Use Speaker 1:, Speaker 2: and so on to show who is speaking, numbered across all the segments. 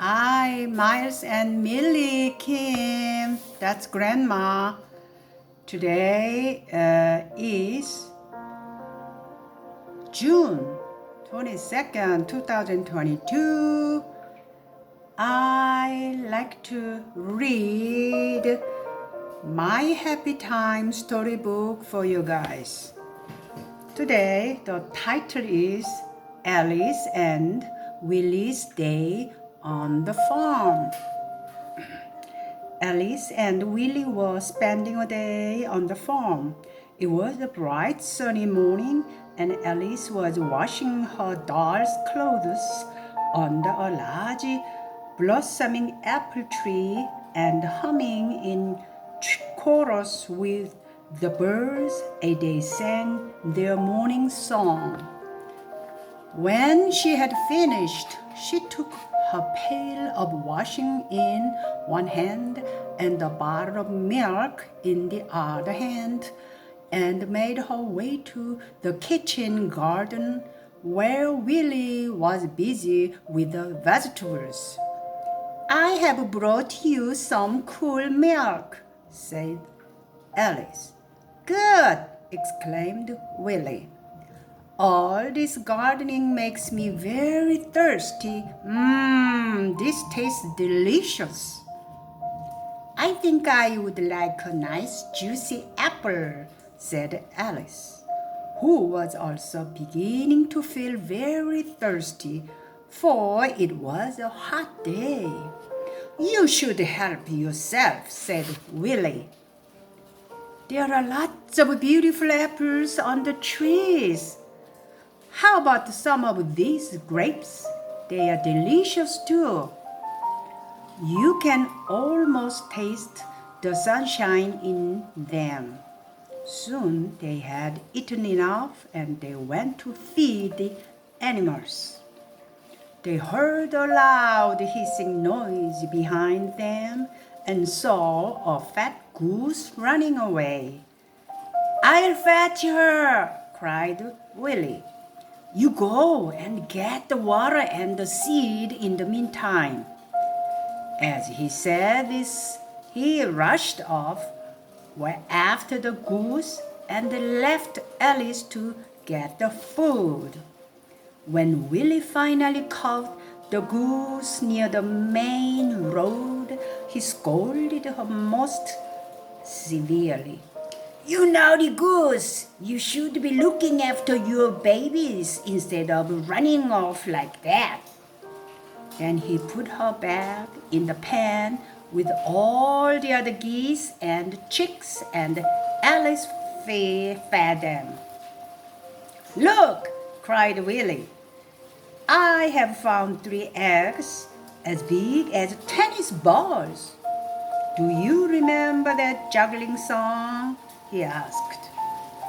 Speaker 1: Hi, Miles and Millie, Kim. That's Grandma. Today is June 22nd, 2022. I like to read my happy time storybook for you guys. Today, the title is Alice and Willie's Day on the Farm. Alice and Willie were spending a day on the farm. It was a bright sunny morning, and Alice was washing her doll's clothes under a large blossoming apple tree and humming in chorus with the birds as they sang their morning song. When she had finished, she took her pail of washing in one hand and a bottle of milk in the other hand, and made her way to the kitchen garden where Willie was busy with the vegetables. "I have brought you some cool milk," said Alice. "Good!" exclaimed Willie. "All this gardening makes me very thirsty. This tastes delicious." "I think I would like a nice juicy apple," said Alice, who was also beginning to feel very thirsty, for it was a hot day. "You should help yourself," said Willie. "There are lots of beautiful apples on the trees. How about some of these grapes? They are delicious too. You can almost taste the sunshine in them." Soon they had eaten enough and they went to feed the animals. They heard a loud hissing noise behind them and saw a fat goose running away. "I'll fetch her!" cried Willie. "You go and get the water and the seed in the meantime." As he said this, he rushed off after the goose and left Alice to get the food. When Willie finally caught the goose near the main road, he scolded her most severely. "You naughty goose! You should be looking after your babies instead of running off like that." Then he put her back in the pen with all the other geese and chicks, and Alice fed them. "Look!" cried Willie. "I have found 3 eggs as big as tennis balls. Do you remember that juggling song?" he asked.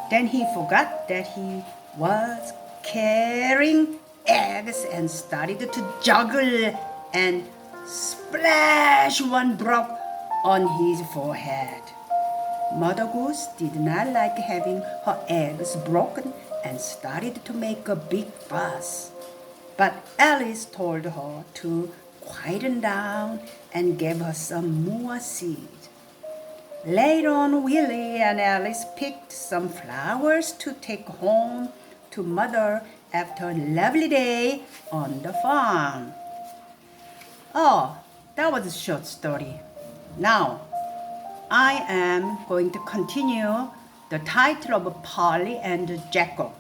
Speaker 1: Then he forgot that he was carrying eggs and started to juggle, and splash, one broke on his forehead. Mother Goose did not like having her eggs broken and started to make a big fuss. But Alice told her to quieten down and gave her some more seed. Later on, Willie and Alice picked some flowers to take home to Mother after a lovely day on the farm. Oh, that was a short story. Now, I am going to continue the title of Polly and Jacob.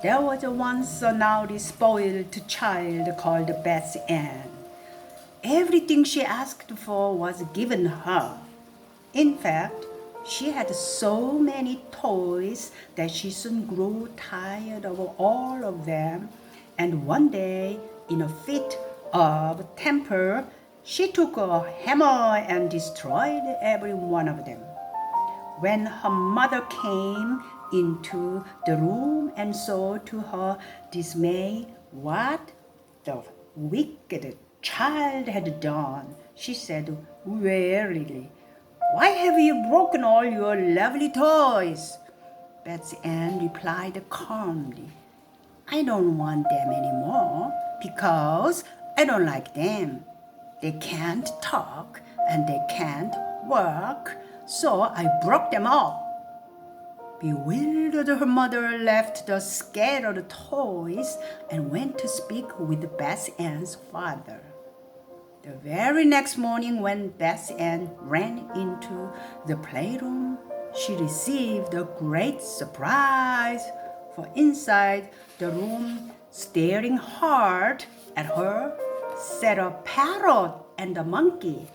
Speaker 1: There was once a naughty, spoiled child called Betsy Ann. Everything she asked for was given her. In fact, she had so many toys that she soon grew tired of all of them, and one day, in a fit of temper, she took a hammer and destroyed every one of them. When her mother came into the room and saw to her dismay what the wicked child had done, she said wearily, "Why have you broken all your lovely toys?" Betsy Ann replied calmly, "I don't want them anymore because I don't like them. They can't talk and they can't walk, so I broke them up. Bewildered, her mother left the scattered toys and went to speak with Beth Ann's father. The very next morning, when Beth Ann ran into the playroom, she received a great surprise, for inside the room, staring hard at her, sat a parrot and a monkey.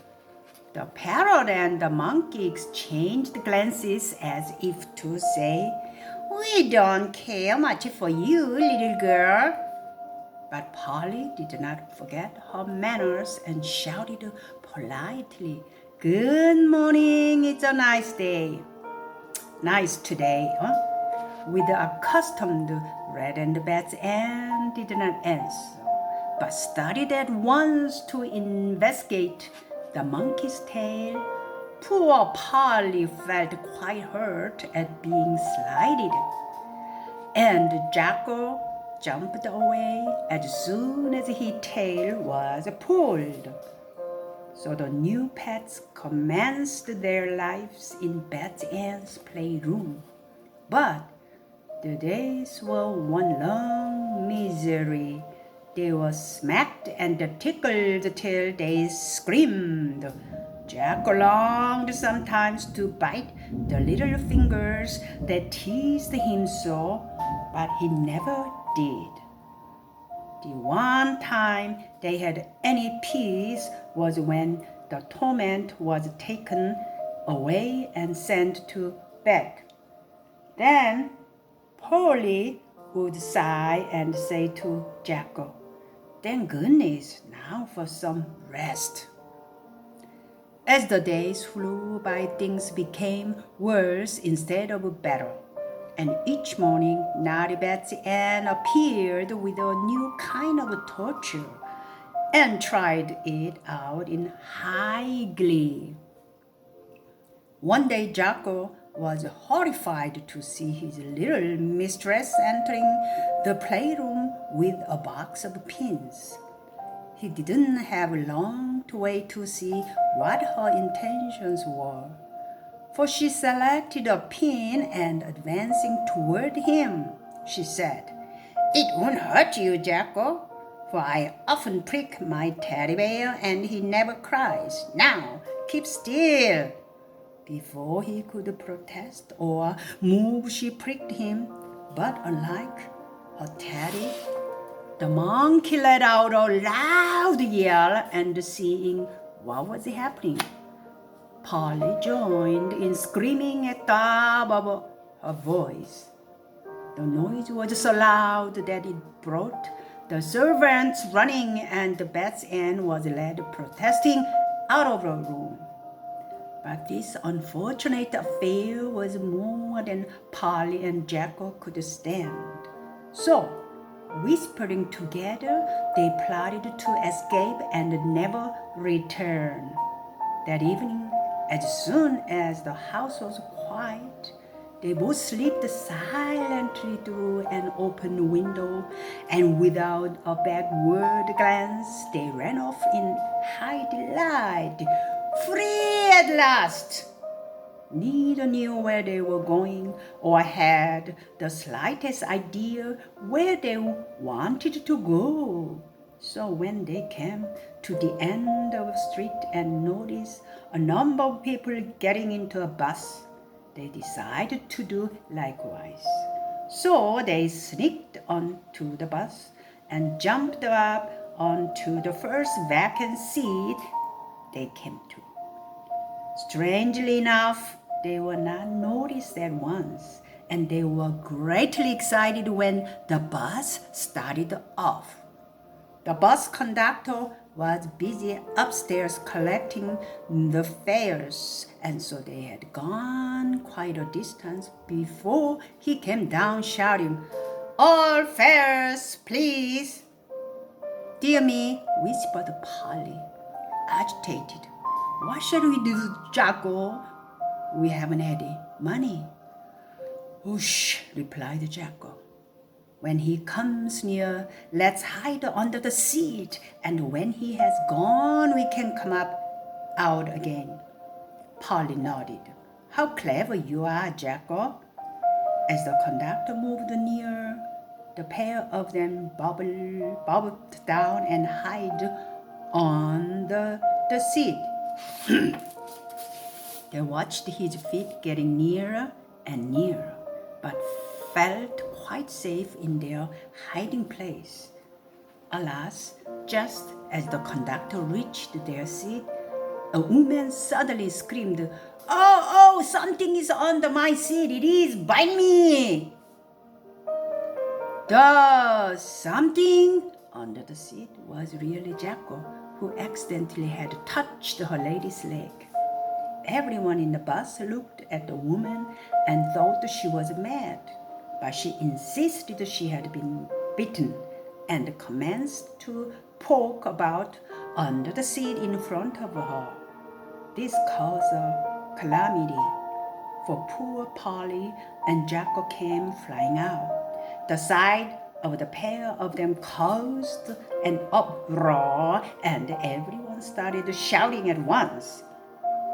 Speaker 1: The parrot and the monkey exchanged glances as if to say, "We don't care much for you, little girl." But Polly did not forget her manners and shouted politely, "Good morning, it's a nice day." Nice today, huh? With the accustomed red and Beth Ann did not answer, but started at once to investigate the monkey's tail. Poor Polly felt quite hurt at being slighted, and Jacko jumped away as soon as his tail was pulled. So the new pets commenced their lives in Beth Ann's playroom. But the days were one long misery. They were smacked and tickled till they screamed. Jack longed sometimes to bite the little fingers that teased him so, but he never did. The one time they had any peace was when the torment was taken away and sent to bed. Then Polly would sigh and say to Jacko, "Thank goodness, now for some rest." As the days flew by, things became worse instead of better. And each morning, naughty Betsy Ann appeared with a new kind of torture and tried it out in high glee. One day, Jacko was horrified to see his little mistress entering the playroom with a box of pins. He didn't have long to wait to see what her intentions were, for she selected a pin and advancing toward him, she said, "It won't hurt you, Jacko, for I often prick my teddy bear and he never cries. Now, keep still." Before he could protest or move, she pricked him, but unlike her teddy, the monkey let out a loud yell, and seeing what was happening, Polly joined in screaming at the top of her voice. The noise was so loud that it brought the servants running, and Beth Ann was led protesting out of the room. But this unfortunate affair was more than Polly and Jacko could stand. So, whispering together, they plotted to escape and never return. That evening, as soon as the house was quiet, they both slipped silently through an open window, and without a backward glance, they ran off in high delight. Free at last! Neither knew where they were going or had the slightest idea where they wanted to go. So when they came to the end of the street and noticed a number of people getting into a bus, they decided to do likewise. So they sneaked onto the bus and jumped up onto the first vacant seat they came to. Strangely enough, they were not noticed at once, and they were greatly excited when the bus started off. The bus conductor was busy upstairs collecting the fares, and so they had gone quite a distance before he came down shouting, "All fares, please." "Dear me," whispered Polly, agitated. "What shall we do, Jacko? We haven't any money." "Whoosh," replied Jacko. When he comes near, let's hide under the seat, and when he has gone, we can come up out again. Polly nodded. How clever you are, Jacob. As the conductor moved near, the pair of them bobbed down and hid on the seat. They watched his feet getting nearer and nearer, but felt quite safe in their hiding place. Alas, just as the conductor reached their seat, a woman suddenly screamed, "Oh, something is under my seat. It is by me." The something under the seat was really Jacko, who accidentally had touched her lady's leg. Everyone in the bus looked at the woman and thought she was mad, but she insisted she had been bitten and commenced to poke about under the seat in front of her. This caused a calamity, for poor Polly and Jacko came flying out. The sight of the pair of them caused an uproar, and everyone started shouting at once.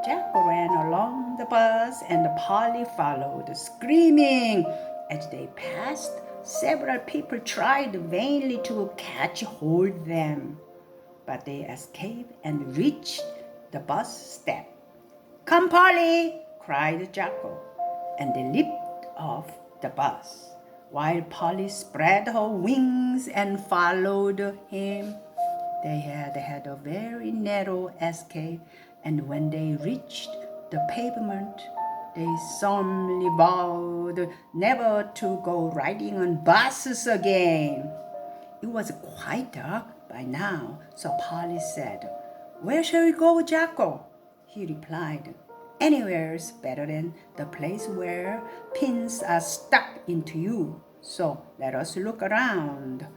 Speaker 1: Jacko ran along the bus, and Polly followed, screaming. As they passed, several people tried vainly to catch hold of them, but they escaped and reached the bus step. "Come, Polly!" cried Jacko, and they leaped off the bus, while Polly spread her wings and followed him. They had a very narrow escape, and when they reached the pavement, they solemnly vowed never to go riding on buses again. It was quite dark by now, so Polly said, "Where shall we go, Jacko?" He replied, "Anywhere's better than the place where pins are stuck into you. So let us look around."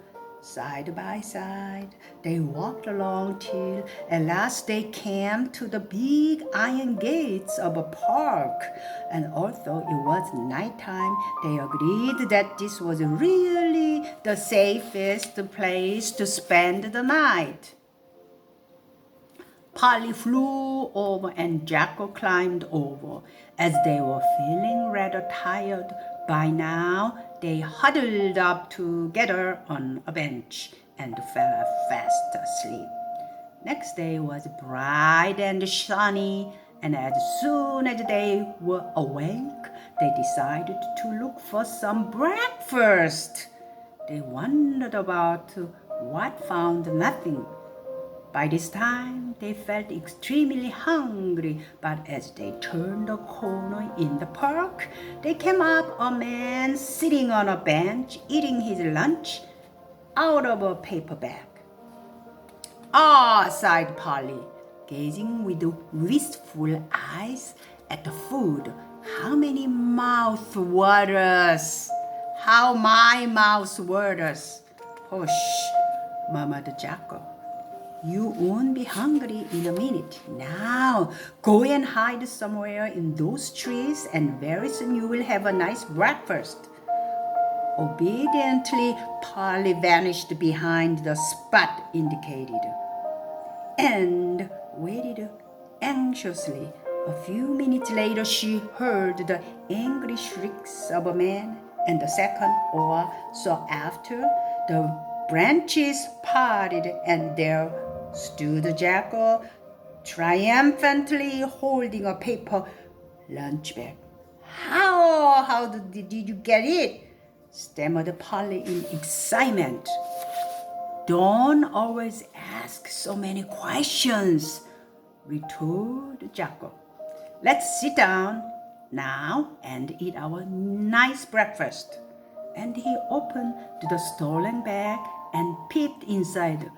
Speaker 1: Side by side, they walked along till at last they came to the big iron gates of a park. And although it was nighttime, they agreed that this was really the safest place to spend the night. Polly flew over and Jacko climbed over. As they were feeling rather tired by now, they huddled up together on a bench and fell fast asleep. Next day was bright and sunny, and as soon as they were awake, they decided to look for some breakfast. They wandered about but found nothing. By this time, they felt extremely hungry, but as they turned a corner in the park, they came up a man sitting on a bench eating his lunch out of a paper bag. "Ah," sighed Polly, gazing with wistful eyes at the food. "How many mouth waters! How my mouth waters!" "Hush," murmured Jacko. "You won't be hungry in a minute. Now, go and hide somewhere in those trees, and very soon you will have a nice breakfast." Obediently, Polly vanished behind the spot indicated and waited anxiously. A few minutes later, she heard the angry shrieks of a man, and a second or so after, the branches parted, and there stood Jacko, triumphantly holding a paper lunch bag. How did you get it?" stammered Polly in excitement. "Don't always ask so many questions," retorted Jacko. "Let's sit down now and eat our nice breakfast." And he opened the stolen bag and peeped inside.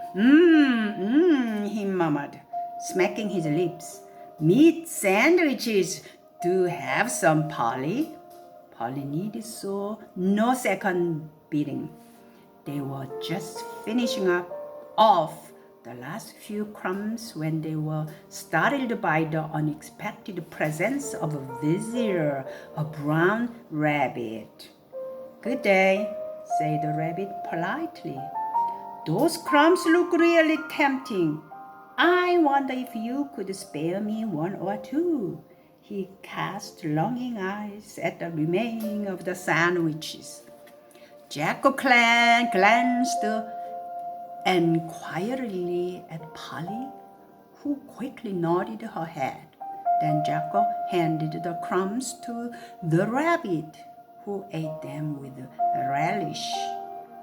Speaker 1: He murmured, smacking his lips. "Meat sandwiches. Do have some, Polly." Polly needed no second bidding. They were just finishing off the last few crumbs when they were startled by the unexpected presence of a visitor, a brown rabbit. "Good day," said the rabbit politely. Those crumbs look really tempting. I wonder if you could spare me one or two. He cast longing eyes at the remaining of the sandwiches. Jack-o'-Clan glanced inquiringly at Polly, who quickly nodded her head. Then Jacko handed the crumbs to the rabbit, who ate them with relish.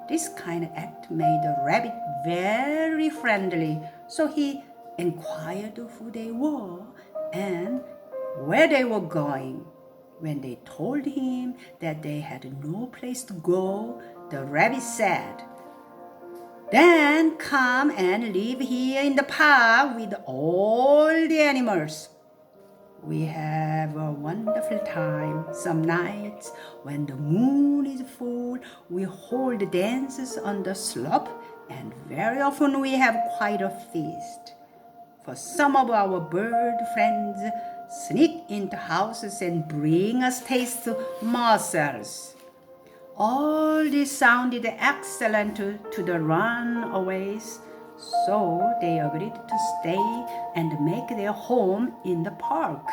Speaker 1: This kind act made the rabbit very friendly, so he inquired who they were and where they were going. When they told him that they had no place to go, the rabbit said, "Then come and live here in the park with all the animals. We have a wonderful time. Some nights, when the moon is full, we hold dances on the slope, and very often we have quite a feast. For some of our bird friends sneak into houses and bring us tasty morsels." All this sounded excellent to the runaways, so they agreed to stay and make their home in the park.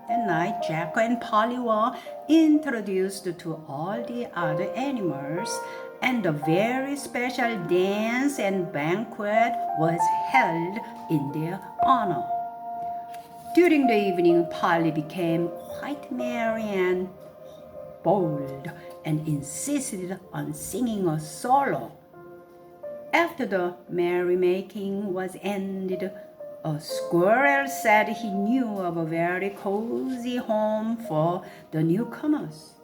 Speaker 1: That night, Jacko and Polly were introduced to all the other animals, and a very special dance and banquet was held in their honor. During the evening, Polly became quite merry and bold and insisted on singing a solo. After the merrymaking was ended, a squirrel said he knew of a very cozy home for the newcomers.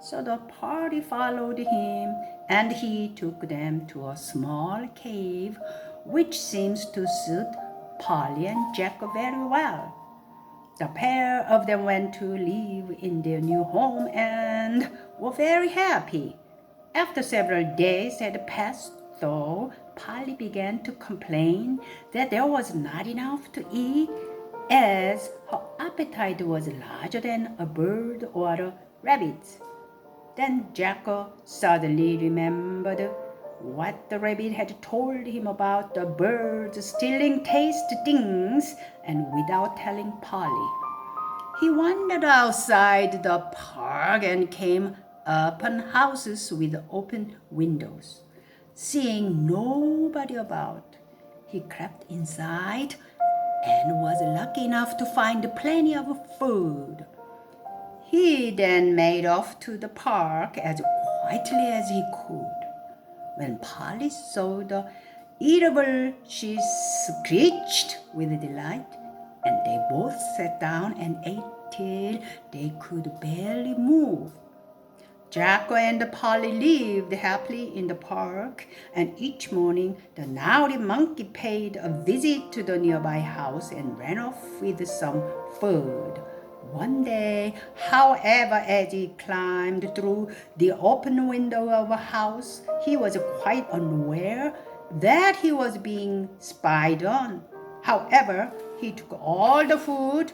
Speaker 1: So the party followed him, and he took them to a small cave, which seems to suit Polly and Jack very well. The pair of them went to live in their new home and were very happy. After several days had passed, though, Polly began to complain that there was not enough to eat, as her appetite was larger than a bird or a rabbit's. Then Jacko suddenly remembered what the rabbit had told him about the birds stealing tasty things, and without telling Polly, he wandered outside the park and came upon houses with open windows. Seeing nobody about, he crept inside and was lucky enough to find plenty of food. He then made off to the park as quietly as he could. When Polly saw the eatable, she screeched with delight, and they both sat down and ate till they could barely move. Jacko and Polly lived happily in the park, and each morning the naughty monkey paid a visit to the nearby house and ran off with some food. One day, however, as he climbed through the open window of a house, he was quite unaware that he was being spied on. However, he took all the food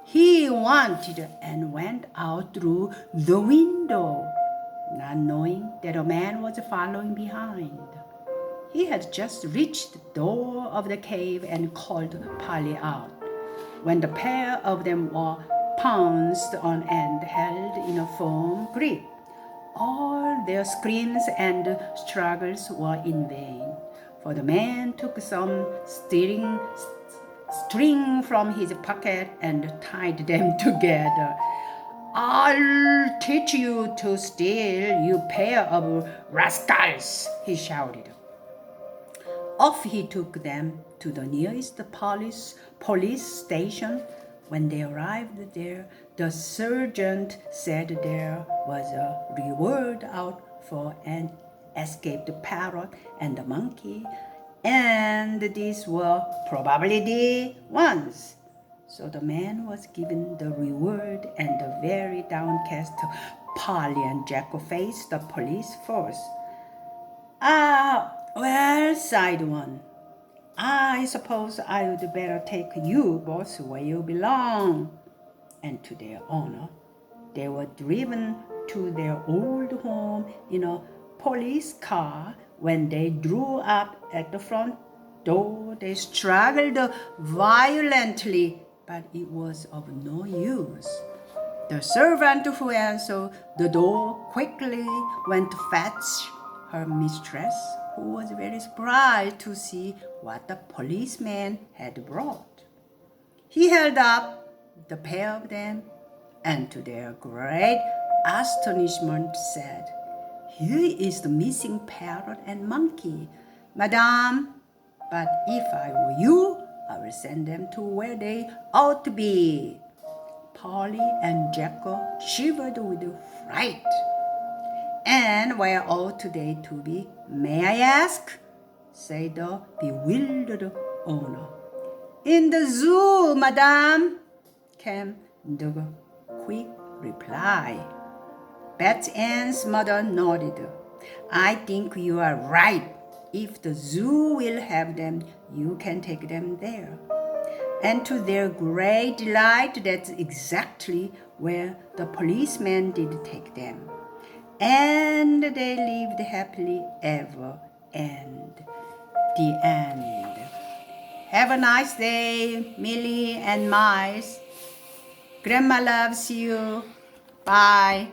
Speaker 1: he wanted and went out through the window, not knowing that a man was following behind. He had just reached the door of the cave and called Polly out, when the pair of them were pounced on and held in a firm grip. All their screams and struggles were in vain, for the man took some string from his pocket and tied them together. "I'll teach you to steal, you pair of rascals," he shouted. Off he took them to the nearest police station. When they arrived there, the sergeant said there was a reward out for an escaped parrot and a monkey, and these were probably the ones. So the man was given the reward, and the very downcast Polly and Jacko faced the police force. Well, sighed one, "I suppose I would better take you both where you belong." And to their honor, they were driven to their old home in a police car. When they drew up at the front door, they struggled violently, but it was of no use. The servant who answered the door quickly went to fetch her mistress, who was very surprised to see what the policeman had brought. He held up the pair of them, and to their great astonishment said, "Here is the missing parrot and monkey, Madame. But if I were you, I will send them to where they ought to be." Polly and Jacko shivered with fright. "And where ought they to be, may I ask?" said the bewildered owner. "In the zoo, Madame," came the quick reply. Betsy Ann's mother nodded. "I think you are right. If the zoo will have them, you can take them there." And to their great delight, that's exactly where the policeman did take them. And they lived happily ever and the end. Have a nice day, Millie and Miles. Grandma loves you. Bye.